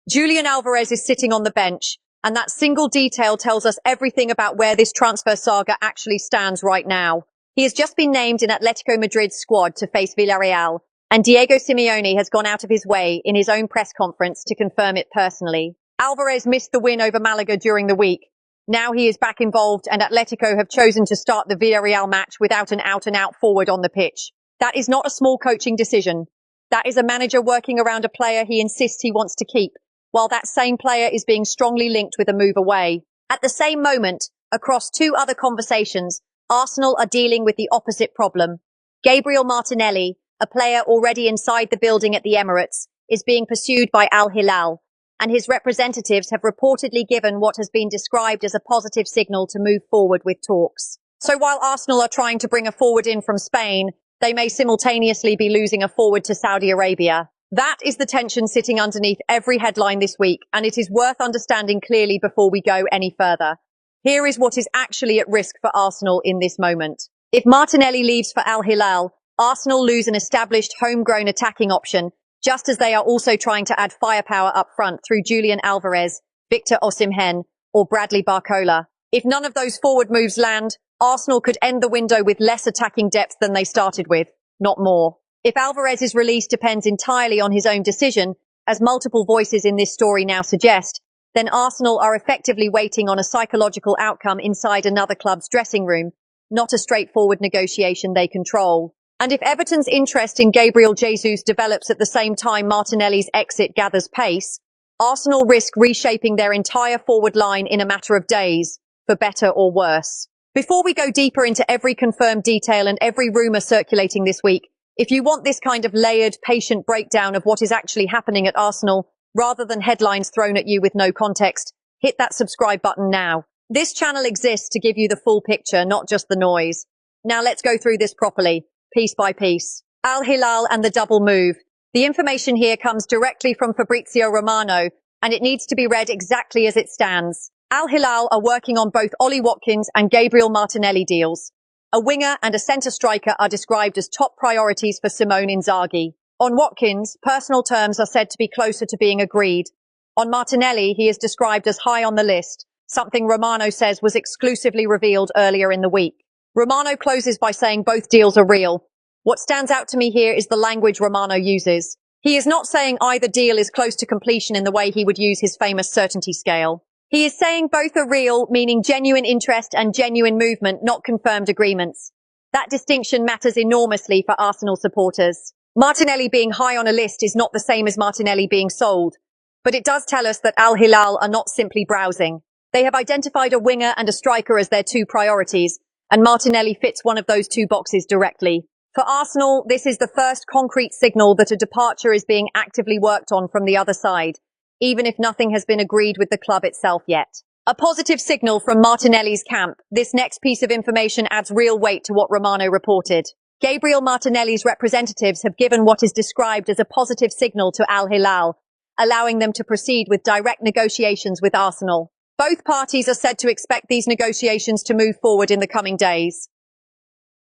Julian Alvarez is sitting on the bench, and that single detail tells us everything about where this transfer saga actually stands right now. He has just been named in Atletico Madrid's squad to face Villarreal, and Diego Simeone has gone out of his way in his own press conference to confirm it personally. Alvarez missed the win over Malaga during the week. Now he is back involved, and Atletico have chosen to start the Villarreal match without an out-and-out forward on the pitch. That is not a small coaching decision. That is a manager working around a player he insists he wants to keep, while that same player is being strongly linked with a move away. At the same moment, across two other conversations, Arsenal are dealing with the opposite problem. Gabriel Martinelli, a player already inside the building at the Emirates, is being pursued by Al-Hilal, and his representatives have reportedly given what has been described as a positive signal to move forward with talks. So while Arsenal are trying to bring a forward in from Spain, they may simultaneously be losing a forward to Saudi Arabia. That is the tension sitting underneath every headline this week, and it is worth understanding clearly before we go any further. Here is what is actually at risk for Arsenal in this moment. If Martinelli leaves for Al-Hilal, Arsenal lose an established homegrown attacking option, just as they are also trying to add firepower up front through Julian Alvarez, Victor Osimhen, or Bradley Barcola. If none of those forward moves land, Arsenal could end the window with less attacking depth than they started with, not more. If Alvarez's release depends entirely on his own decision, as multiple voices in this story now suggest, then Arsenal are effectively waiting on a psychological outcome inside another club's dressing room, not a straightforward negotiation they control. And if Everton's interest in Gabriel Jesus develops at the same time Martinelli's exit gathers pace, Arsenal risk reshaping their entire forward line in a matter of days, for better or worse. Before we go deeper into every confirmed detail and every rumour circulating this week, if you want this kind of layered, patient breakdown of what is actually happening at Arsenal, rather than headlines thrown at you with no context, hit that subscribe button now. This channel exists to give you the full picture, not just the noise. Now let's go through this properly, piece by piece. Al-Hilal and the double move. The information here comes directly from Fabrizio Romano, and it needs to be read exactly as it stands. Al-Hilal are working on both Ollie Watkins and Gabriel Martinelli deals. A winger and a centre striker are described as top priorities for Simone Inzaghi. On Watkins, personal terms are said to be closer to being agreed. On Martinelli, he is described as high on the list, something Romano says was exclusively revealed earlier in the week. Romano closes by saying both deals are real. What stands out to me here is the language Romano uses. He is not saying either deal is close to completion in the way he would use his famous certainty scale. He is saying both are real, meaning genuine interest and genuine movement, not confirmed agreements. That distinction matters enormously for Arsenal supporters. Martinelli being high on a list is not the same as Martinelli being sold, but it does tell us that Al-Hilal are not simply browsing. They have identified a winger and a striker as their two priorities, and Martinelli fits one of those two boxes directly. For Arsenal, this is the first concrete signal that a departure is being actively worked on from the other side, even if nothing has been agreed with the club itself yet. A positive signal from Martinelli's camp. This next piece of information adds real weight to what Romano reported. Gabriel Martinelli's representatives have given what is described as a positive signal to Al-Hilal, allowing them to proceed with direct negotiations with Arsenal. Both parties are said to expect these negotiations to move forward in the coming days.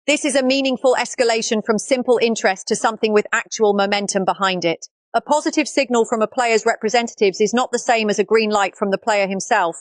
This is a meaningful escalation from simple interest to something with actual momentum behind it. A positive signal from a player's representatives is not the same as a green light from the player himself,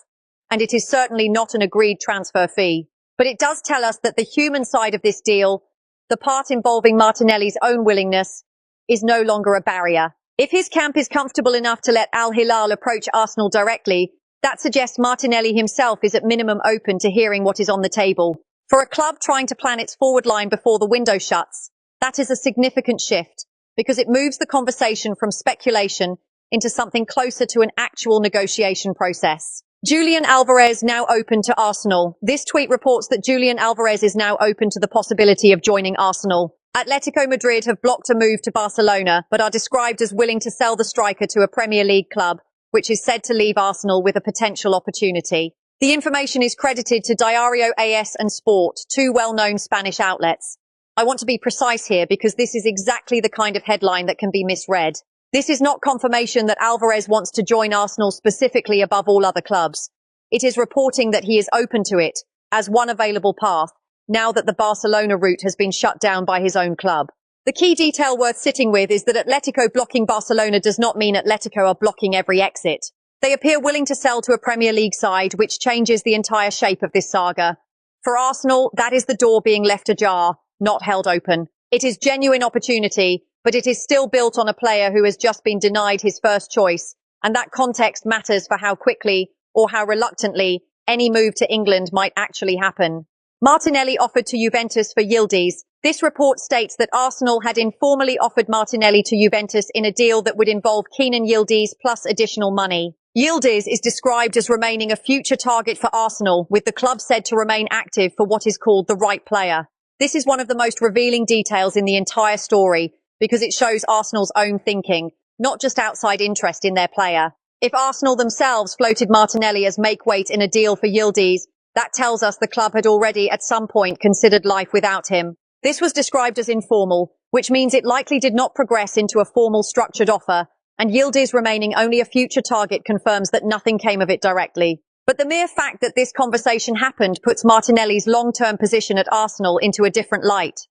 and it is certainly not an agreed transfer fee. But it does tell us that the human side of this deal, the part involving Martinelli's own willingness, is no longer a barrier. If his camp is comfortable enough to let Al-Hilal approach Arsenal directly, that suggests Martinelli himself is at minimum open to hearing what is on the table. For a club trying to plan its forward line before the window shuts, that is a significant shift, because it moves the conversation from speculation into something closer to an actual negotiation process. Julian Alvarez now open to Arsenal. This tweet reports that Julian Alvarez is now open to the possibility of joining Arsenal. Atletico Madrid have blocked a move to Barcelona, but are described as willing to sell the striker to a Premier League club, which is said to leave Arsenal with a potential opportunity. The information is credited to Diario AS and Sport, two well-known Spanish outlets. I want to be precise here because this is exactly the kind of headline that can be misread. This is not confirmation that Alvarez wants to join Arsenal specifically above all other clubs. It is reporting that he is open to it as one available path, now that the Barcelona route has been shut down by his own club. The key detail worth sitting with is that Atletico blocking Barcelona does not mean Atletico are blocking every exit. They appear willing to sell to a Premier League side, which changes the entire shape of this saga. For Arsenal, that is the door being left ajar, not held open. It is genuine opportunity, but it is still built on a player who has just been denied his first choice, and that context matters for how quickly or how reluctantly any move to England might actually happen. Martinelli offered to Juventus for Yildiz. This report states that Arsenal had informally offered Martinelli to Juventus in a deal that would involve Kenan Yildiz plus additional money. Yildiz is described as remaining a future target for Arsenal, with the club said to remain active for what is called the right player. This is one of the most revealing details in the entire story because it shows Arsenal's own thinking, not just outside interest in their player. If Arsenal themselves floated Martinelli as make-weight in a deal for Yildiz, that tells us the club had already at some point considered life without him. This was described as informal, which means it likely did not progress into a formal structured offer, and Yildiz remaining only a future target confirms that nothing came of it directly. But the mere fact that this conversation happened puts Martinelli's long-term position at Arsenal into a different light.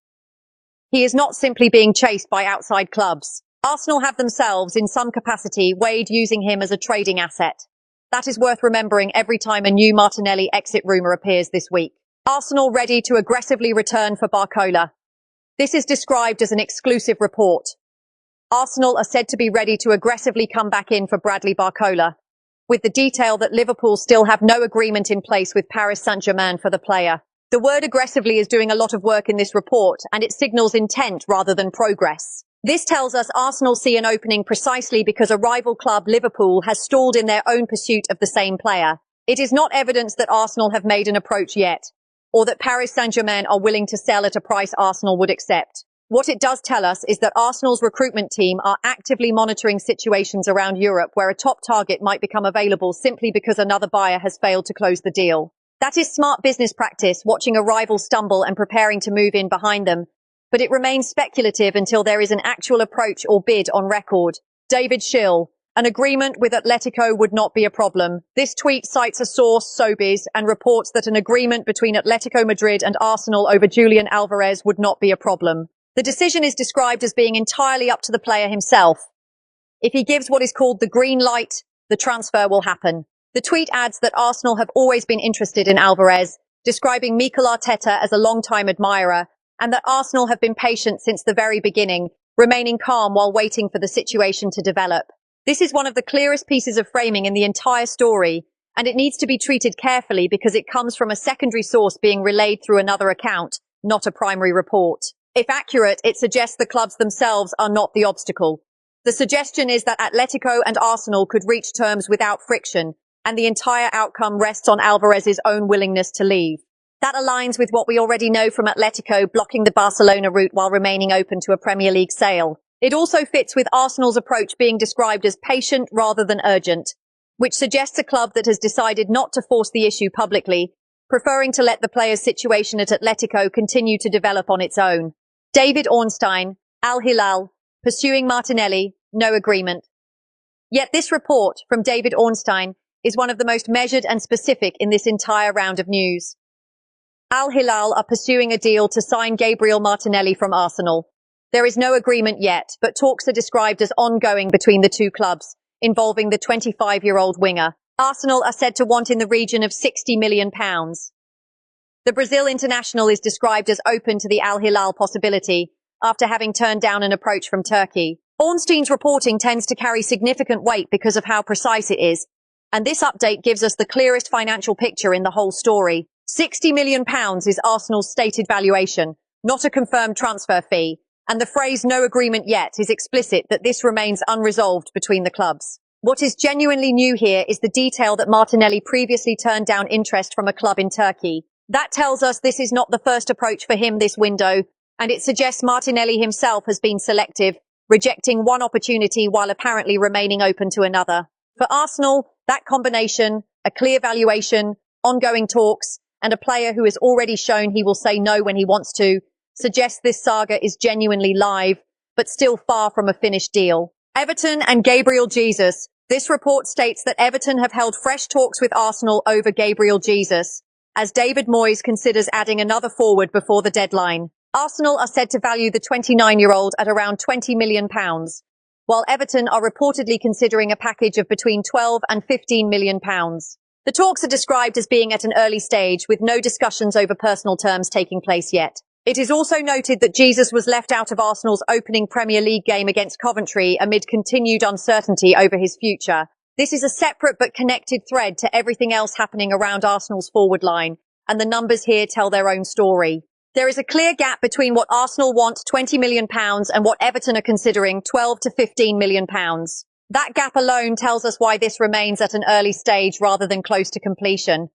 He is not simply being chased by outside clubs. Arsenal have themselves, in some capacity, weighed using him as a trading asset. That is worth remembering every time a new Martinelli exit rumour appears this week. Arsenal ready to aggressively return for Barcola. This is described as an exclusive report. Arsenal are said to be ready to aggressively come back in for Bradley Barcola, with the detail that Liverpool still have no agreement in place with Paris Saint-Germain for the player. The word aggressively is doing a lot of work in this report, and it signals intent rather than progress. This tells us Arsenal see an opening precisely because a rival club, Liverpool, has stalled in their own pursuit of the same player. It is not evidence that Arsenal have made an approach yet, or that Paris Saint-Germain are willing to sell at a price Arsenal would accept. What it does tell us is that Arsenal's recruitment team are actively monitoring situations around Europe where a top target might become available simply because another buyer has failed to close the deal. That is smart business practice, watching a rival stumble and preparing to move in behind them. But it remains speculative until there is an actual approach or bid on record. David Schill. An agreement with Atletico would not be a problem. This tweet cites a source, Sobeys, and reports that an agreement between Atletico Madrid and Arsenal over Julian Alvarez would not be a problem. The decision is described as being entirely up to the player himself. If he gives what is called the green light, the transfer will happen. The tweet adds that Arsenal have always been interested in Alvarez, describing Mikel Arteta as a long-time admirer, and that Arsenal have been patient since the very beginning, remaining calm while waiting for the situation to develop. This is one of the clearest pieces of framing in the entire story, and it needs to be treated carefully because it comes from a secondary source being relayed through another account, not a primary report. If accurate, it suggests the clubs themselves are not the obstacle. The suggestion is that Atletico and Arsenal could reach terms without friction, and the entire outcome rests on Alvarez's own willingness to leave. That aligns with what we already know from Atletico blocking the Barcelona route while remaining open to a Premier League sale. It also fits with Arsenal's approach being described as patient rather than urgent, which suggests a club that has decided not to force the issue publicly, preferring to let the player's situation at Atletico continue to develop on its own. David Ornstein, Al-Hilal, pursuing Martinelli, no agreement. Yet this report from David Ornstein is one of the most measured and specific in this entire round of news. Al-Hilal are pursuing a deal to sign Gabriel Martinelli from Arsenal. There is no agreement yet, but talks are described as ongoing between the two clubs, involving the 25-year-old winger. Arsenal are said to want in the region of £60 million. The Brazil international is described as open to the Al-Hilal possibility, after having turned down an approach from Turkey. Ornstein's reporting tends to carry significant weight because of how precise it is, and this update gives us the clearest financial picture in the whole story. £60 million is Arsenal's stated valuation, not a confirmed transfer fee, and the phrase "no agreement yet" is explicit that this remains unresolved between the clubs. What is genuinely new here is the detail that Martinelli previously turned down interest from a club in Turkey. That tells us this is not the first approach for him this window, and it suggests Martinelli himself has been selective, rejecting one opportunity while apparently remaining open to another. For Arsenal, that combination, a clear valuation, ongoing talks, and a player who has already shown he will say no when he wants to, suggests this saga is genuinely live, but still far from a finished deal. Everton and Gabriel Jesus. This report states that Everton have held fresh talks with Arsenal over Gabriel Jesus, as David Moyes considers adding another forward before the deadline. Arsenal are said to value the 29-year-old at around £20 million, while Everton are reportedly considering a package of between £12 and £15 million. The talks are described as being at an early stage, with no discussions over personal terms taking place yet. It is also noted that Jesus was left out of Arsenal's opening Premier League game against Coventry amid continued uncertainty over his future. This is a separate but connected thread to everything else happening around Arsenal's forward line, and the numbers here tell their own story. There is a clear gap between what Arsenal want, £20 million, and what Everton are considering, £12 to £15 million. That gap alone tells us why this remains at an early stage rather than close to completion.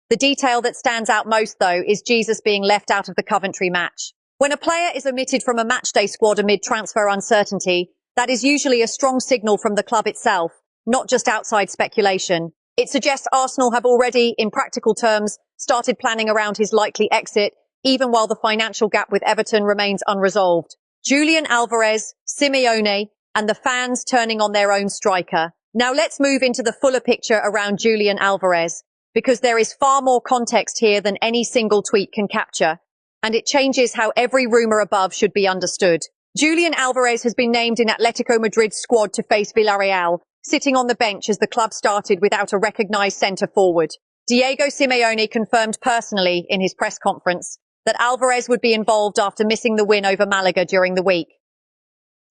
The detail that stands out most, though, is Jesus being left out of the Coventry match. When a player is omitted from a matchday squad amid transfer uncertainty, that is usually a strong signal from the club itself, not just outside speculation. It suggests Arsenal have already, in practical terms, started planning around his likely exit, even while the financial gap with Everton remains unresolved. Julian Alvarez, Simeone, and the fans turning on their own striker. Now let's move into the fuller picture around Julian Alvarez, because there is far more context here than any single tweet can capture, and it changes how every rumour above should be understood. Julian Alvarez has been named in Atletico Madrid's squad to face Villarreal, sitting on the bench as the club started without a recognised centre-forward. Diego Simeone confirmed personally in his press conference that Alvarez would be involved after missing the win over Malaga during the week.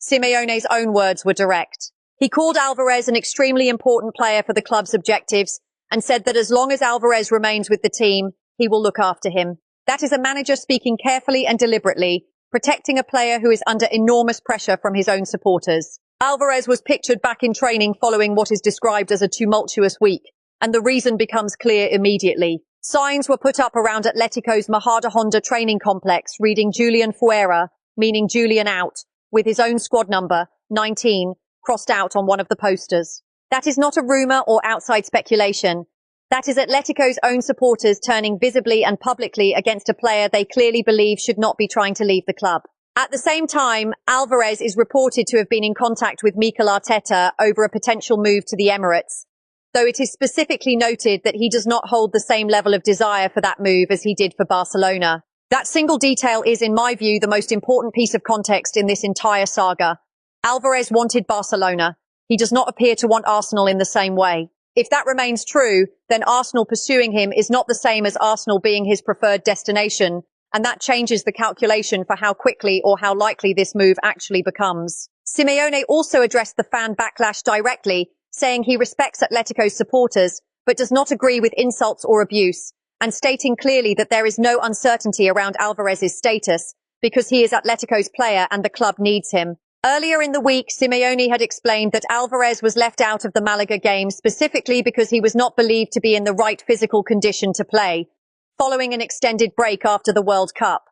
Simeone's own words were direct. He called Alvarez an extremely important player for the club's objectives and said that as long as Alvarez remains with the team, he will look after him. That is a manager speaking carefully and deliberately, protecting a player who is under enormous pressure from his own supporters. Alvarez was pictured back in training following what is described as a tumultuous week, and the reason becomes clear immediately. Signs were put up around Atletico's Majadahonda training complex reading Julian Fuera, meaning Julian out, with his own squad number, 19, crossed out on one of the posters. That is not a rumour or outside speculation. That is Atletico's own supporters turning visibly and publicly against a player they clearly believe should not be trying to leave the club. At the same time, Alvarez is reported to have been in contact with Mikel Arteta over a potential move to the Emirates, though it is specifically noted that he does not hold the same level of desire for that move as he did for Barcelona. That single detail is, in my view, the most important piece of context in this entire saga. Alvarez wanted Barcelona. He does not appear to want Arsenal in the same way. If that remains true, then Arsenal pursuing him is not the same as Arsenal being his preferred destination, and that changes the calculation for how quickly or how likely this move actually becomes. Simeone also addressed the fan backlash directly, saying he respects Atletico's supporters, but does not agree with insults or abuse, and stating clearly that there is no uncertainty around Alvarez's status, because he is Atletico's player and the club needs him. Earlier in the week, Simeone had explained that Alvarez was left out of the Malaga game specifically because he was not believed to be in the right physical condition to play, following an extended break after the World Cup,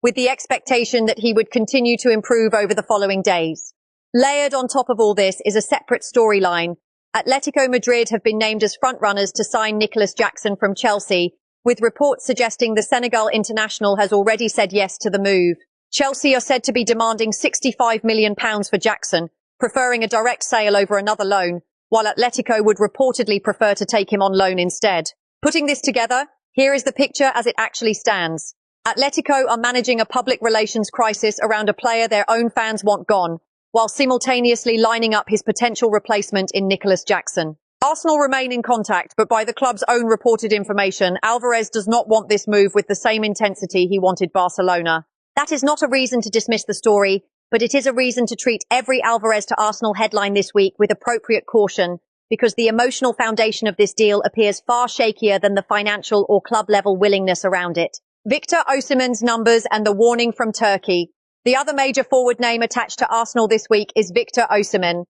with the expectation that he would continue to improve over the following days. Layered on top of all this is a separate storyline. Atletico Madrid have been named as frontrunners to sign Nicholas Jackson from Chelsea, with reports suggesting the Senegal international has already said yes to the move. Chelsea are said to be demanding £65 million for Jackson, preferring a direct sale over another loan, while Atletico would reportedly prefer to take him on loan instead. Putting this together, here is the picture as it actually stands. Atletico are managing a public relations crisis around a player their own fans want gone, while simultaneously lining up his potential replacement in Nicholas Jackson. Arsenal remain in contact, but by the club's own reported information, Alvarez does not want this move with the same intensity he wanted Barcelona. That is not a reason to dismiss the story, but it is a reason to treat every Alvarez to Arsenal headline this week with appropriate caution, because the emotional foundation of this deal appears far shakier than the financial or club-level willingness around it. Victor Osimhen's numbers and the warning from Turkey. The other major forward name attached to Arsenal this week is Victor Osimhen,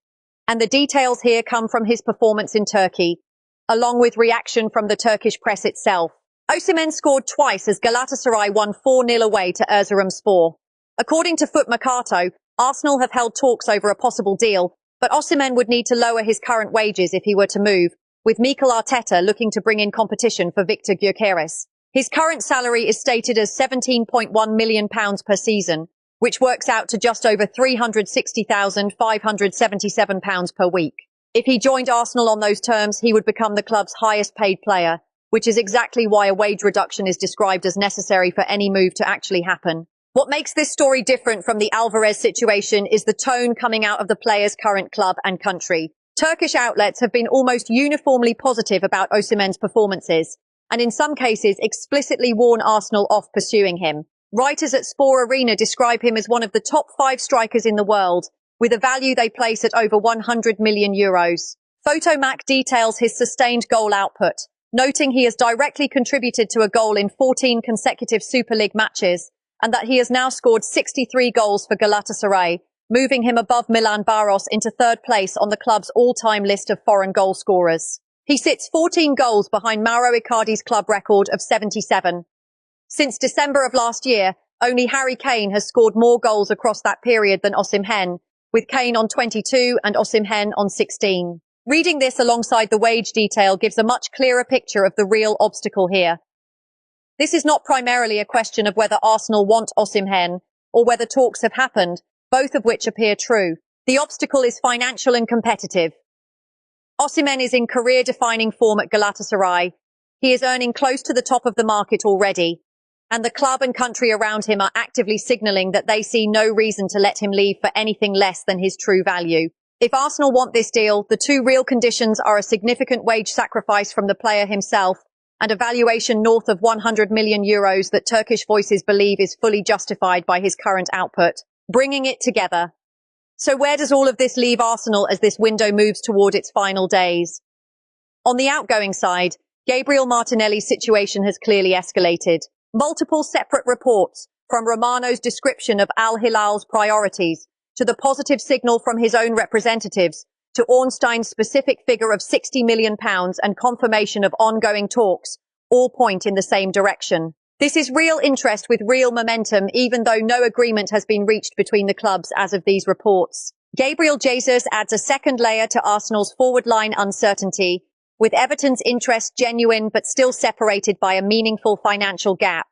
and the details here come from his performance in Turkey, along with reaction from the Turkish press itself. Osimhen scored twice as Galatasaray won 4-0 away to Erzurumspor. According to Foot Mercato, Arsenal have held talks over a possible deal, but Osimhen would need to lower his current wages if he were to move, with Mikel Arteta looking to bring in competition for Victor Gyökeres. His current salary is stated as £17.1 million per season, which works out to just over £360,577 per week. If he joined Arsenal on those terms, he would become the club's highest paid player, which is exactly why a wage reduction is described as necessary for any move to actually happen. What makes this story different from the Alvarez situation is the tone coming out of the player's current club and country. Turkish outlets have been almost uniformly positive about Osimhen's performances, and in some cases explicitly warn Arsenal off pursuing him. Writers at Sport Arena describe him as one of the top 5 strikers in the world, with a value they place at over €100 million. Photomac details his sustained goal output, noting he has directly contributed to a goal in 14 consecutive Super League matches, and that he has now scored 63 goals for Galatasaray, moving him above Milan Baros into 3rd place on the club's all-time list of foreign goal scorers. He sits 14 goals behind Mauro Icardi's club record of 77. Since December of last year, only Harry Kane has scored more goals across that period than Osimhen, with Kane on 22 and Osimhen on 16. Reading this alongside the wage detail gives a much clearer picture of the real obstacle here. This is not primarily a question of whether Arsenal want Osimhen or whether talks have happened, both of which appear true. The obstacle is financial and competitive. Osimhen is in career-defining form at Galatasaray. He is earning close to the top of the market already, and the club and country around him are actively signalling that they see no reason to let him leave for anything less than his true value. If Arsenal want this deal, the two real conditions are a significant wage sacrifice from the player himself and a valuation north of €100 million that Turkish voices believe is fully justified by his current output. Bringing it together. So where does all of this leave Arsenal as this window moves toward its final days? On the outgoing side, Gabriel Martinelli's situation has clearly escalated. Multiple separate reports, from Romano's description of Al-Hilal's priorities, to the positive signal from his own representatives, to Ornstein's specific figure of £60 million and confirmation of ongoing talks, all point in the same direction. This is real interest with real momentum, even though no agreement has been reached between the clubs as of these reports. Gabriel Jesus adds a second layer to Arsenal's forward line uncertainty, with Everton's interest genuine but still separated by a meaningful financial gap,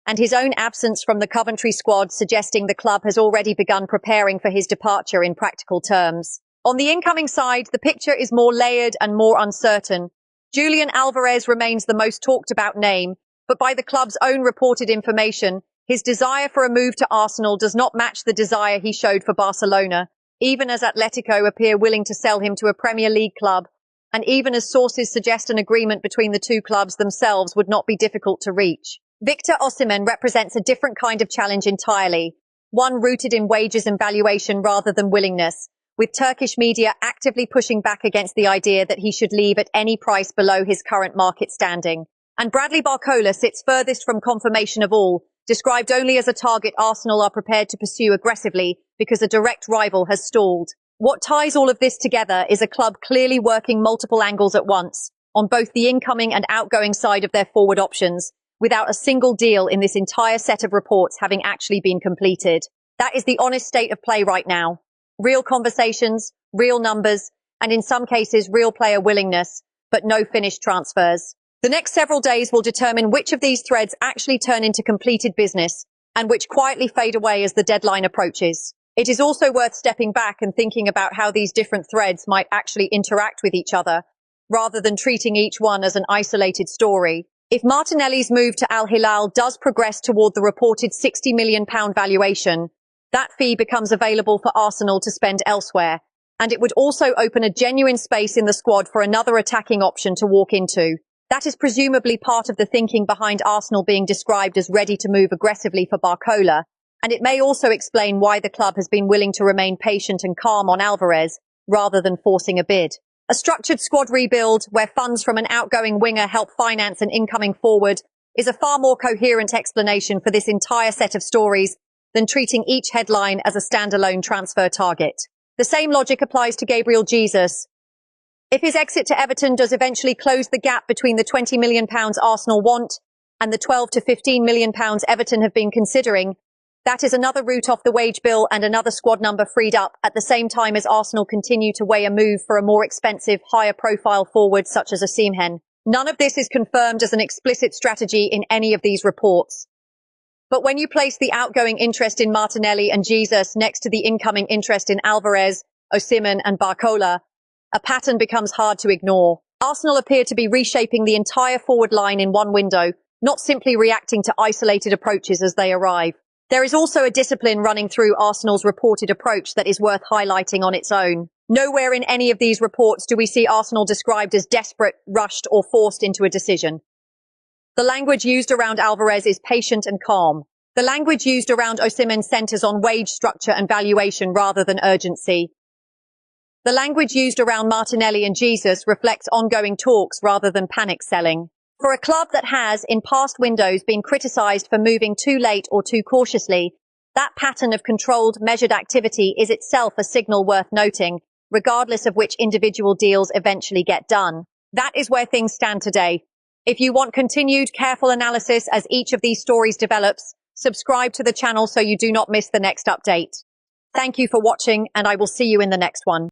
and his own absence from the Coventry squad suggesting the club has already begun preparing for his departure in practical terms. On the incoming side, the picture is more layered and more uncertain. Julian Alvarez remains the most talked about name, but by the club's own reported information, his desire for a move to Arsenal does not match the desire he showed for Barcelona, even as Atletico appear willing to sell him to a Premier League club, and even as sources suggest an agreement between the two clubs themselves would not be difficult to reach. Victor Osimhen represents a different kind of challenge entirely, one rooted in wages and valuation rather than willingness, with Turkish media actively pushing back against the idea that he should leave at any price below his current market standing. And Bradley Barcola sits furthest from confirmation of all, described only as a target Arsenal are prepared to pursue aggressively because a direct rival has stalled. What ties all of this together is a club clearly working multiple angles at once, on both the incoming and outgoing side of their forward options, without a single deal in this entire set of reports having actually been completed. That is the honest state of play right now. Real conversations, real numbers, and in some cases real player willingness, but no finished transfers. The next several days will determine which of these threads actually turn into completed business and which quietly fade away as the deadline approaches. It is also worth stepping back and thinking about how these different threads might actually interact with each other, rather than treating each one as an isolated story. If Martinelli's move to Al-Hilal does progress toward the reported £60 million valuation, that fee becomes available for Arsenal to spend elsewhere, and it would also open a genuine space in the squad for another attacking option to walk into. That is presumably part of the thinking behind Arsenal being described as ready to move aggressively for Barcola, and it may also explain why the club has been willing to remain patient and calm on Alvarez, rather than forcing a bid. A structured squad rebuild, where funds from an outgoing winger help finance an incoming forward, is a far more coherent explanation for this entire set of stories than treating each headline as a standalone transfer target. The same logic applies to Gabriel Jesus. If his exit to Everton does eventually close the gap between the £20 million Arsenal want and the £12 to £15 million Everton have been considering, that is another route off the wage bill and another squad number freed up at the same time as Arsenal continue to weigh a move for a more expensive, higher-profile forward such as Osimhen. None of this is confirmed as an explicit strategy in any of these reports. But when you place the outgoing interest in Martinelli and Jesus next to the incoming interest in Alvarez, Osimhen and Barcola, a pattern becomes hard to ignore. Arsenal appear to be reshaping the entire forward line in one window, not simply reacting to isolated approaches as they arrive. There is also a discipline running through Arsenal's reported approach that is worth highlighting on its own. Nowhere in any of these reports do we see Arsenal described as desperate, rushed, or forced into a decision. The language used around Alvarez is patient and calm. The language used around Osimhen centers on wage structure and valuation rather than urgency. The language used around Martinelli and Jesus reflects ongoing talks rather than panic selling. For a club that has, in past windows, been criticised for moving too late or too cautiously, that pattern of controlled, measured activity is itself a signal worth noting, regardless of which individual deals eventually get done. That is where things stand today. If you want continued careful analysis as each of these stories develops, subscribe to the channel so you do not miss the next update. Thank you for watching, and I will see you in the next one.